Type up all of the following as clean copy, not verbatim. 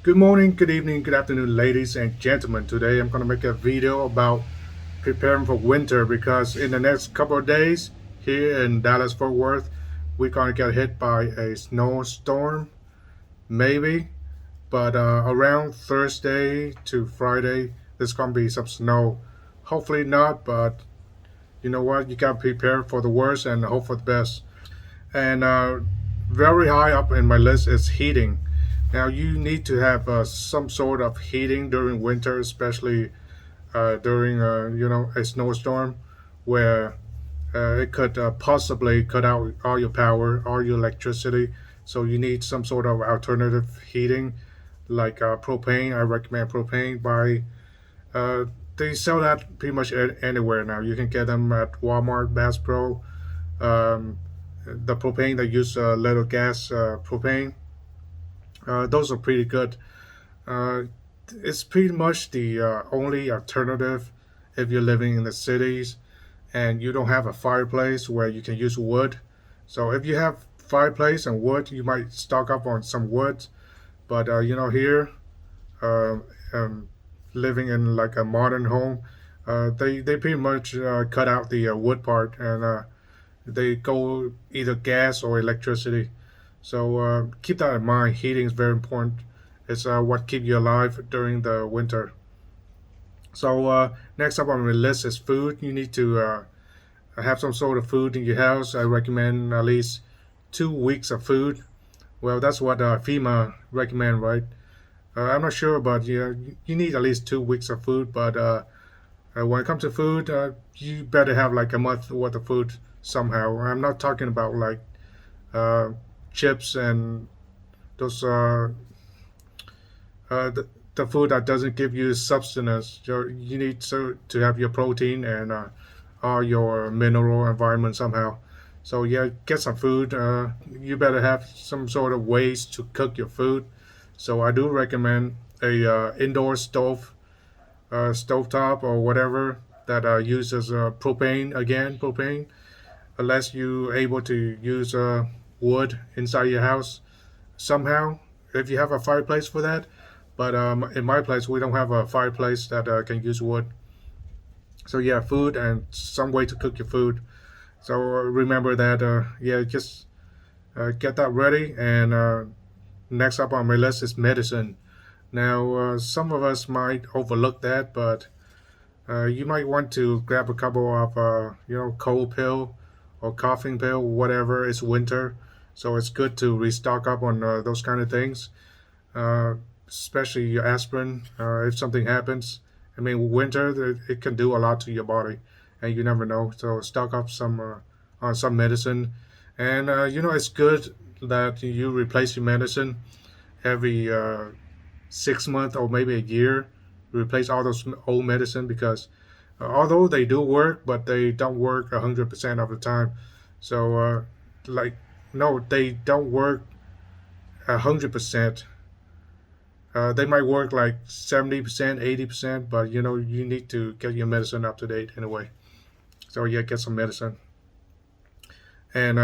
Good morning, good evening, good afternoon, ladies and gentlemen. Today I'm going to make a video about preparing for winter because in the next couple of days here in Dallas Fort Worth, we're going to get hit by a snowstorm, maybe, but around Thursday to Friday, there's going to be some snow. Hopefully not, but you know what? You got to prepare for the worst and hope for the best. And very high up in my list is heating. Now you need to have some sort of heating during winter, especially during a snowstorm, where it could possibly cut out all your power, all your electricity. So you need some sort of alternative heating, like propane. I recommend propane. Uh, they sell that pretty much anywhere now. You can get them at Walmart, Bass Pro. Um, the propane they use little gas propane. Those are pretty good. Uh, it's pretty much the only alternative if you're living in the cities and you don't have a fireplace where you can use wood. So if you have fireplace and wood, you might stock up on some wood. But here, uh, um, living in like a modern home, they pretty much cut out the wood part and they go either gas or electricity. So keep that in mind. Heating is very important. It's what keeps you alive during the winter. So next up on the list is food. You need to have some sort of food in your house. I recommend at least 2 weeks of food. Well, that's what FEMA recommend, right? I'm not sure, but you need at least 2 weeks of food. But when it comes to food, you better have like a month worth of food somehow. I'm not talking about like uh, chips and those the food that doesn't give you substance. You need to have your protein and all your mineral environment somehow. So yeah, get some food. You better have some sort of ways to cook your food. So I do recommend a indoor stove, stovetop or whatever that uses propane, unless you're able to use wood inside your house somehow if you have a fireplace for that. But in my place, we don't have a fireplace that can use wood. So yeah, food and some way to cook your food. So remember that. Yeah, just get that ready. And next up on my list is medicine. Now, some of us might overlook that, but you might want to grab a couple of cold pill or coughing pill, whatever. It's winter, so it's good to restock up on those kind of things, uh, especially your aspirin. If something happens, I mean, winter it can do a lot to your body, and you never know. So stock up some on some medicine, and it's good that you replace your medicine every 6 months or maybe a year. Replace all those old medicine because although they do work, but they don't work 100% of the time. So like no, they don't work 100%. They might work like 70%, 80%, but you need to get your medicine up to date anyway. So yeah, get some medicine. And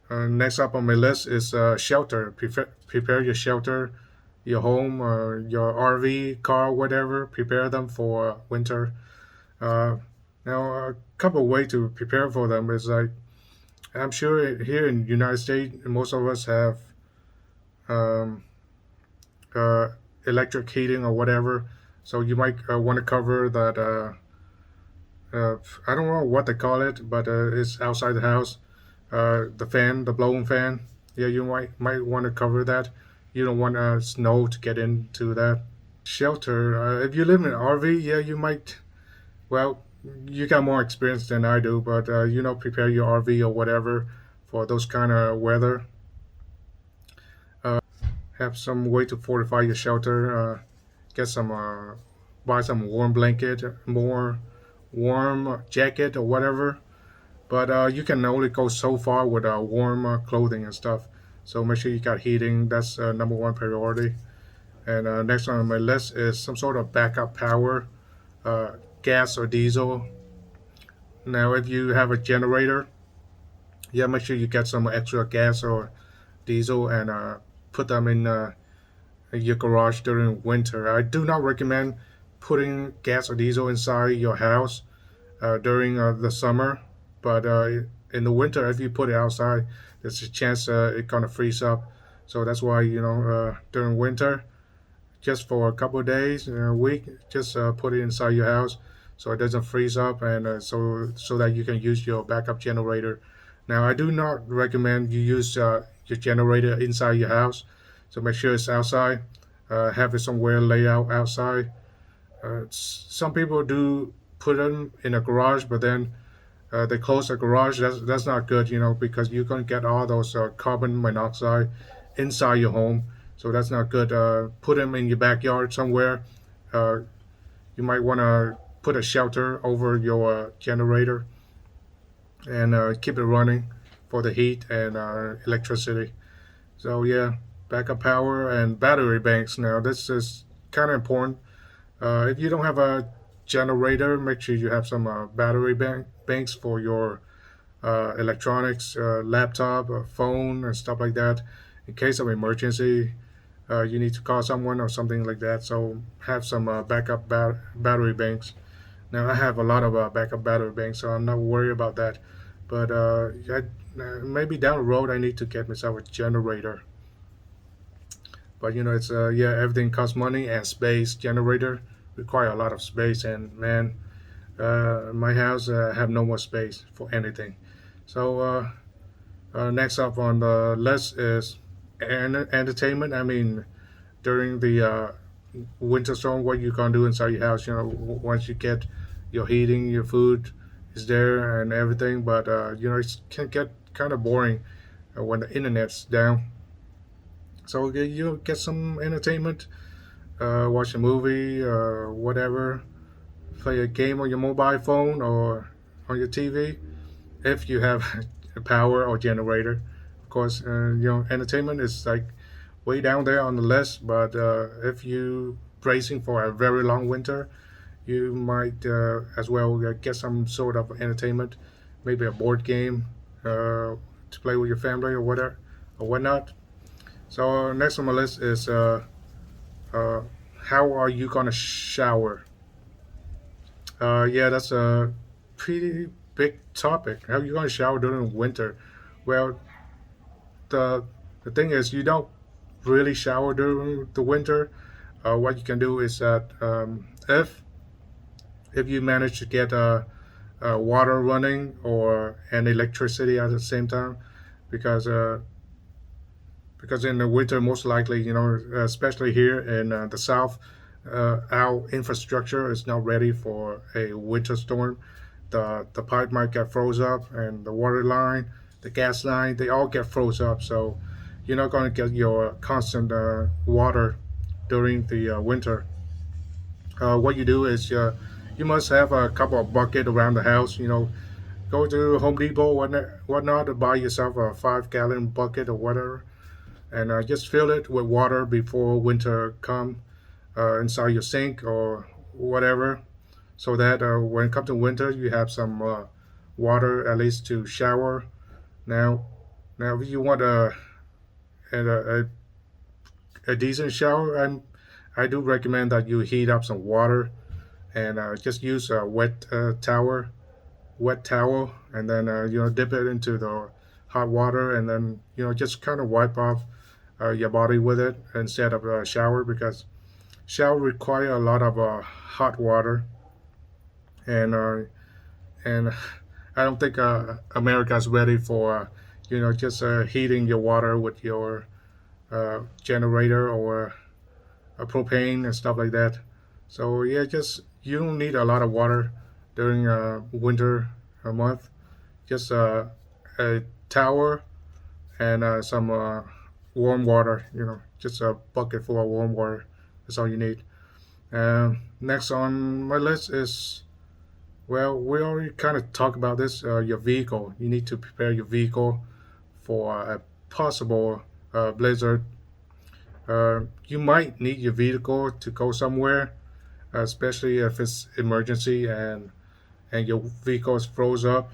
next up on my list is shelter. Prepare your shelter, your home, or your RV, car, whatever. Prepare them for winter. Uh, Now, a couple of ways to prepare for them is like I'm sure here in the United States, most of us have um, uh, electric heating or whatever. So you might want to cover that. I don't know what they call it, but it's outside the house. The fan, the blowing fan. Yeah, you might want to cover that. You don't want snow to get into that. Shelter. If you live in an RV, yeah, you might. Well, you got more experience than I do, but prepare your RV or whatever for those kind of weather. Have some way to fortify your shelter. Get some, buy some warm blanket, more warm jacket or whatever. But you can only go so far with warm clothing and stuff. So make sure you got heating. That's number one priority. And next on my list is some sort of backup power, uh, gas or diesel. Now, if you have a generator, yeah, make sure you get some extra gas or diesel and put them your garage during winter. I do not recommend putting gas or diesel inside your house during the summer, but in the winter, if you put it outside, there's a chance it's gonna freeze up. So that's why during winter, just for a couple of days, a week, just put it inside your house so it doesn't freeze up, and so that you can use your backup generator. Now, I do not recommend you use your generator inside your house, so make sure it's outside. Have it somewhere laid out outside. Some people do put them in a garage, but then they close the garage. That's not good, because you're gonna get all those carbon monoxide inside your home. So that's not good. Put them in your backyard somewhere. Uh, you might want to put a shelter over your generator and keep it running for the heat and electricity. So yeah, backup power and battery banks. Now this is kind of important. If you don't have a generator, make sure you have some banks for your electronics, laptop, phone, and stuff like that. In case of emergency, you need to call someone or something like that. So have some battery banks. Now I have a lot of backup battery banks, so I'm not worried about that. But maybe down the road I need to get myself a generator. But it's yeah, everything costs money and space. Generator require a lot of space, and man, my house have no more space for anything. So next up on the list is entertainment. I mean, during the winter storm, what you gonna do inside your house? Once you get your heating, your food is there and everything, but it can get kind of boring when the internet's down. So you get some entertainment, watch a movie, whatever, play a game on your mobile phone or on your TV if you have a power or generator. Of course, entertainment is like way down there on the list. But if you bracing for a very long winter, you might as well get some sort of entertainment, maybe a board game to play with your family or whatever or whatnot. So next on my list is uh, how are you gonna shower? Yeah, that's a pretty big topic. How are you gonna shower during winter? Well, the the thing is, you don't really shower during the winter. What you can do is that if you manage to get water running or and electricity at the same time, because in the winter, most likely, especially here in the south, our infrastructure is not ready for a winter storm. The pipe might get froze up, and the water line, the gas line, they all get froze up. So you're not going to get your constant water during the winter. What you do is you must have a couple of bucket around the house. Go to Home Depot, whatnot, to buy yourself a 5 gallon bucket or whatever, and just fill it with water before winter come inside your sink or whatever, so that when it comes to winter, you have some water at least to shower. Now, if you want a decent shower, I do recommend that you heat up some water and just use a wet towel, and then dip it into the hot water, and then just kind of wipe off your body with it instead of a shower, because shower require a lot of hot water, and I don't think America's ready for just heating your water with your generator or propane and stuff like that. So yeah, just you don't need a lot of water during winter month. Just a towel and some warm water. Just a bucket full of warm water. That's all you need. Next on my list is, well, we already kind of talked about this. Your vehicle. You need to prepare your vehicle for a possible blizzard. You might need your vehicle to go somewhere, especially if it's emergency and your vehicle is froze up.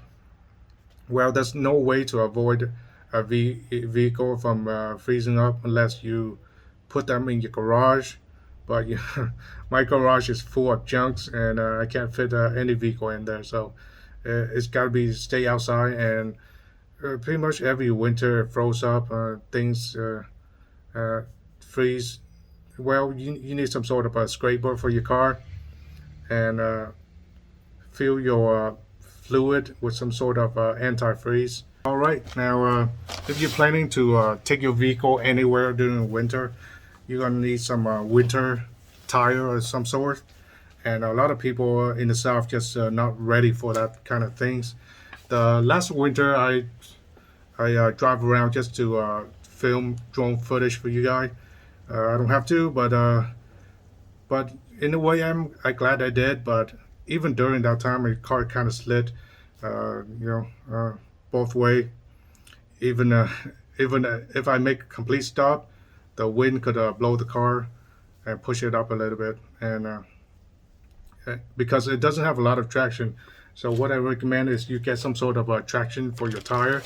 Well, there's no way to avoid a vehicle from freezing up unless you put them in your garage, but my garage is full of junks, and I can't fit any vehicle in there. So it's got to be stay outside, and pretty much every winter it froze up. Things uh, freeze. Well, you need some sort of a scraper for your car, and fill your fluid with some sort of antifreeze. All right, now if you're planning to take your vehicle anywhere during winter, you're gonna need some winter tire of some sort. And a lot of people in the south just not ready for that kind of things. The last winter, I drive around just to film drone footage for you guys. I don't have to, but in a way, I glad I did. But even during that time, my car kind of slid, both way. Even even if I make a complete stop, the wind could blow the car and push it up a little bit, and because it doesn't have a lot of traction. So what I recommend is you get some sort of traction for your tire.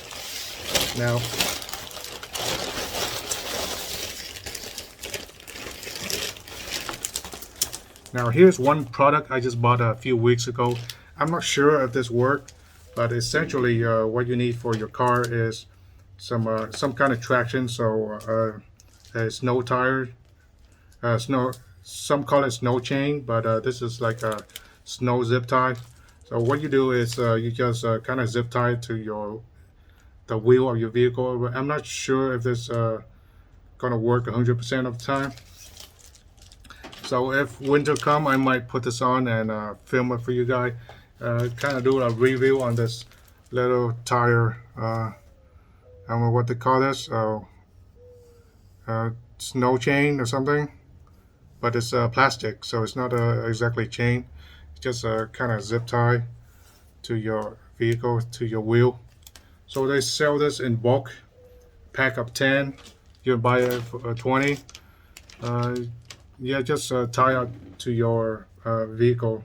Now, here's one product I just bought a few weeks ago. I'm not sure if this worked, but essentially what you need for your car is some kind of traction. So a snow tire, snow. Some call it snow chain, but this is like a snow zip tie. So what you do is you just kind of zip tie it to the wheel of your vehicle. But I'm not sure if this gonna work 100% of the time. So if winter come, I might put this on and film it for you guys. Kind of do a review on this little tire. I don't know what they call this. Snow chain or something. But it's plastic, so it's not exactly chain. It's just a kind of zip tie to your vehicle, to your wheel. So they sell this in bulk, pack of 10. You can buy it for 20. Yeah, just tie it to your vehicle,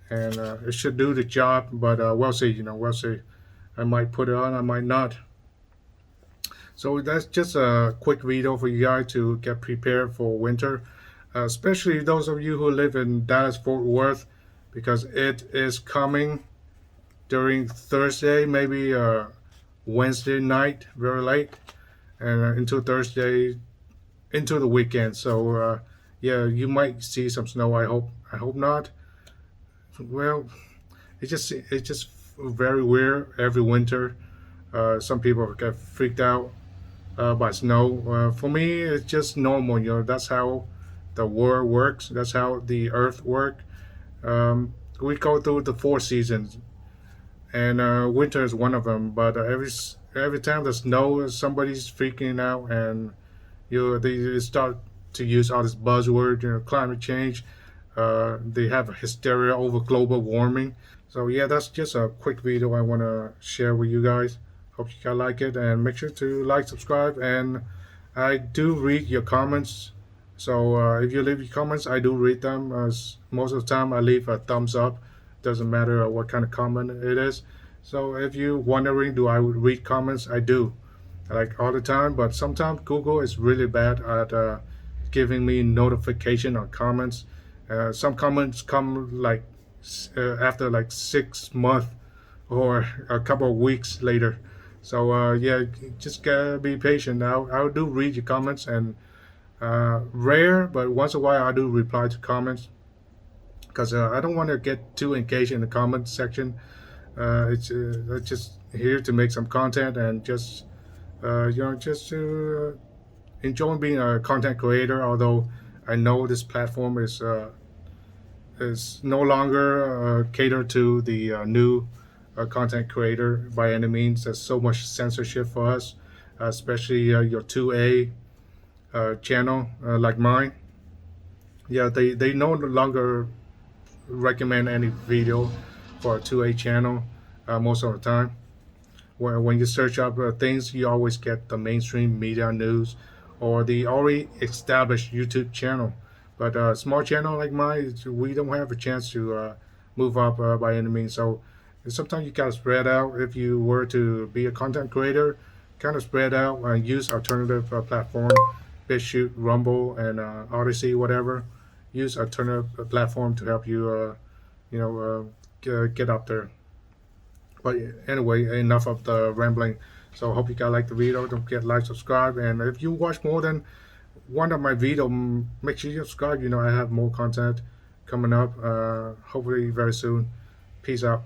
and it should do the job. But we'll see. We'll see. I might put it on. I might not. So that's just a quick video for you guys to get prepared for winter. Especially those of you who live in Dallas Fort Worth, because it is coming during Thursday, maybe Wednesday night, very late, and into Thursday, into the weekend. So yeah, you might see some snow. I hope not. Well, it's just very weird every winter. Some people get freaked out by snow. For me, it's just normal. That's how the world works. That's how the earth works. We go through the 4 seasons, and winter is one of them. But every time the snow, somebody's freaking out, and they start to use all this buzzword, climate change. They have hysteria over global warming. So yeah, that's just a quick video I want to share with you guys. Hope you guys like it, and make sure to like, subscribe, and I do read your comments. So if you leave your comments, I do read them. Most of the time, I leave a thumbs up. Doesn't matter what kind of comment it is. So if you're wondering, do I read comments? I do, like all the time. But sometimes Google is really bad at giving me notification on comments. Some comments come like after like 6 months or a couple of weeks later. So yeah, just gotta be patient. I do read your comments, and rare, but once in a while I do reply to comments, because I don't want to get too engaged in the comment section. It's just here to make some content, and just just to enjoy being a content creator. Although I know this platform is no longer catered to the new content creator by any means. There's so much censorship for us, especially your 2A channel like mine. Yeah, they no longer recommend any video for a 2A channel most of the time. When you search up things, you always get the mainstream media news or the already established YouTube channel. But a small channel like mine, we don't have a chance to move up by any means. So sometimes you gotta spread out. If you were to be a content creator, kind of spread out and use alternative platform. BitChute, Rumble, and Odyssey, whatever. Use alternative platform to help you, get up there. But anyway, enough of the rambling. So I hope you guys like the video. Don't forget to like, subscribe, and if you watch more than one of my video, make sure you subscribe. I have more content coming up. Hopefully very soon. Peace out.